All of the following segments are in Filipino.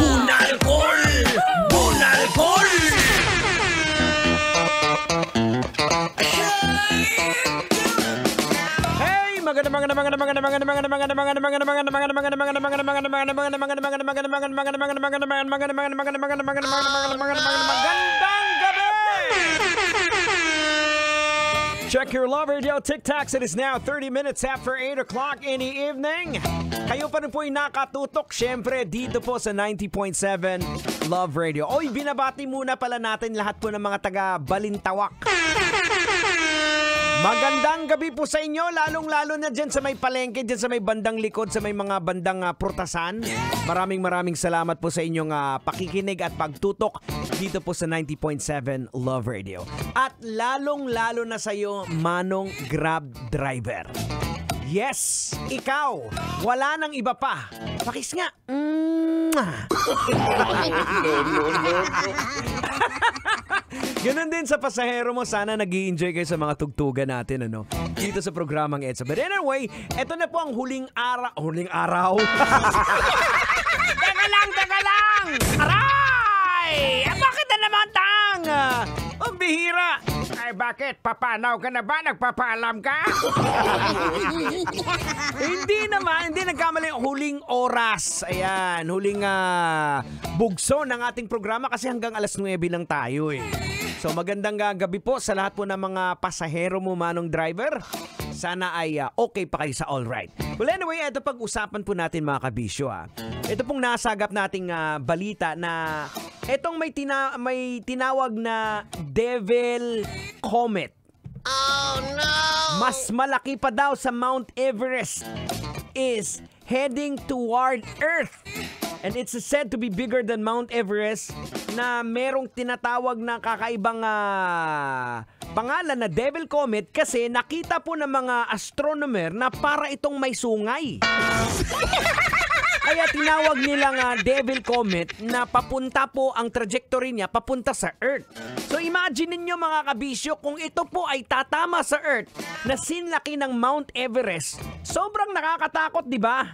Bunalcol! Bunalcol! Check your Love Radio TikToks. It is now 30 minutes after 8 o'clock in the evening. Kayo pa rin po'y nakatutok, syempre, dito po sa 90.7 Love Radio. Oy, binabati muna pala natin lahat po ng mga taga Balintawak. Magandang gabi po sa inyo, lalong-lalo na dyan sa may palengke, dyan sa may bandang likod, sa may mga bandang prutasan. Maraming salamat po sa inyong pakikinig at pagtutok dito po sa 90.7 Love Radio. At lalong-lalo na sa iyo, Manong Grab Driver. Yes, ikaw, wala nang iba pa. Pakis nga. Ganun din sa pasahero mo, sana nag-i-enjoy kayo sa mga tugtugan natin, ano? Dito sa programang EDSA. But anyway, eto na po ang huling araw. Teka lang! Aray! Bakit na naman, Tang? Ang bihira. Ay, bakit? Papanaw ka na ba? Nagpapaalam ka? Hindi naman. Hindi nagkamali. Huling oras. Ayan. Huling bugso ng ating programa kasi hanggang alas 9 lang tayo eh. So magandang gabi po sa lahat po ng mga pasahero mo, Manong Driver. Sana ay okay pa kayo sa all right. Well anyway, ito pag-usapan po natin mga kabisyo. Ito pong nasagap nating balita na itong may tinawag na Devil Comet. Oh no! Mas malaki pa daw sa Mount Everest is heading toward Earth. And it's said to be bigger than Mount Everest na merong tinatawag na kakaibang pangalan na Devil Comet kasi nakita po ng mga astronomer na para itong may sungay. Kaya tinawag nilang Devil Comet na papunta po ang trajectory niya papunta sa Earth. So imagine niyo mga kabisyo kung ito po ay tatama sa Earth na sinlaki ng Mount Everest. Sobrang nakakatakot, di ba?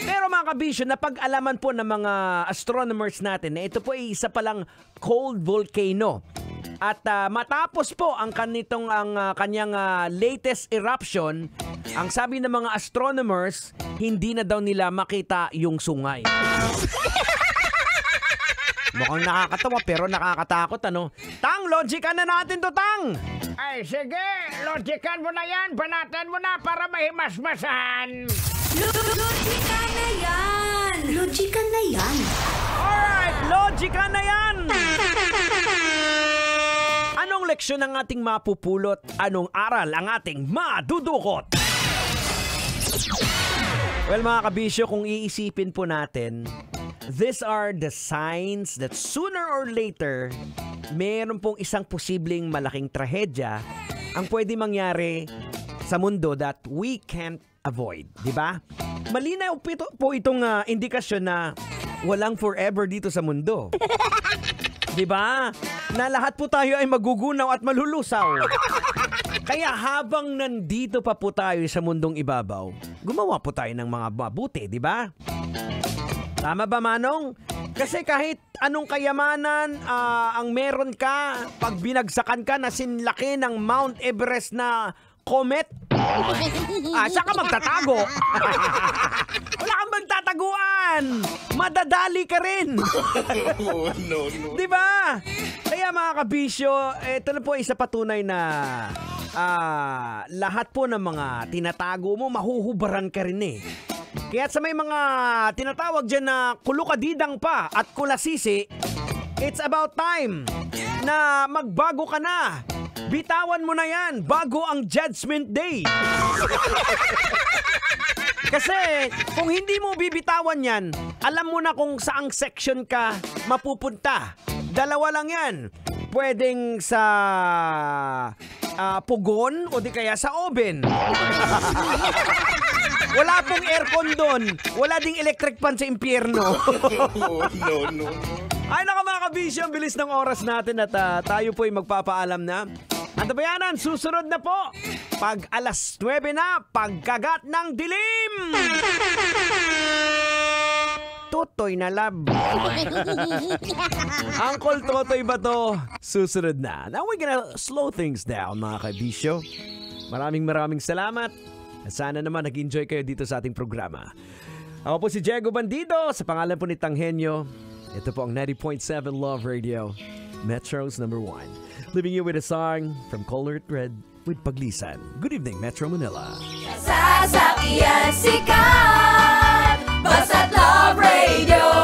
Pero mga kabisyo, napag-alaman po ng mga astronomers natin na ito po ay isa palang cold volcano. At matapos po ang kanyang latest eruption, ang sabi ng mga astronomers, hindi na daw nila makita yung sungay. Mukhang nakakatawa pero nakakatakot, ano? Tang, logican na natin to, Tang! Ay, sige, logican mo na yan, banatan mo na para mahimas-masahan. Logican na yan! Logican na yan! Alright, logican na yan! Anong leksyon ang ating mapupulot? Anong aral ang ating madudukot? Well mga kabisyo, kung iisipin po natin, these are the signs that sooner or later, mayroon pong isang posibleng malaking trahedya ang pwede mangyari sa mundo that we can't avoid, di ba? Malinaw po itong indikasyon na walang forever dito sa mundo. Di ba? Na lahat po tayo ay magugunaw at malulusaw. Kaya habang nandito pa po tayo sa mundong ibabaw, gumawa po tayo ng mga mabuti, di ba? Tama ba, Manong? Kasi kahit anong kayamanan ang meron ka, pag binagsakan ka na sinlaki ng Mount Everest na comet, saan ka magtatago? Wala kang magtataguan. Madadali ka rin. No. Diba? Kaya mga kabisyo, ito na po isa patunay na lahat po ng mga tinatago mo, mahuhubaran ka rin eh. Kaya sa may mga tinatawag dyan na kulukadidang pa at kulasisi, it's about time na magbago ka na. Bitawan mo na yan bago ang Judgment Day. Kasi kung hindi mo bibitawan yan, alam mo na kung saang section ka mapupunta. Dalawa lang yan. Pwedeng sa pugon o di kaya sa oven. Wala pong aircon doon. Wala ding electric fan sa impyerno. No. Ay naka mga kabisyo, ang bilis ng oras natin at tayo po ay magpapaalam na. At bayanan, susunod na po. Pag alas 9 na, pagkagat ng dilim. Totoy na love. Uncle Totoy ba to? Susunod na. Now we're gonna slow things down, mga kaibisyo. Maraming salamat. At sana naman nag-enjoy kayo dito sa ating programa. Ako po si Diego Bandido, sa pangalan po ni Tanghenyo. Ito po ang 90.7 Love Radio, Metro's #1. Leaving you with a song from Color Red with Paglisan. Good evening, Metro Manila. Sasakyan sikat, basta't Love Radio.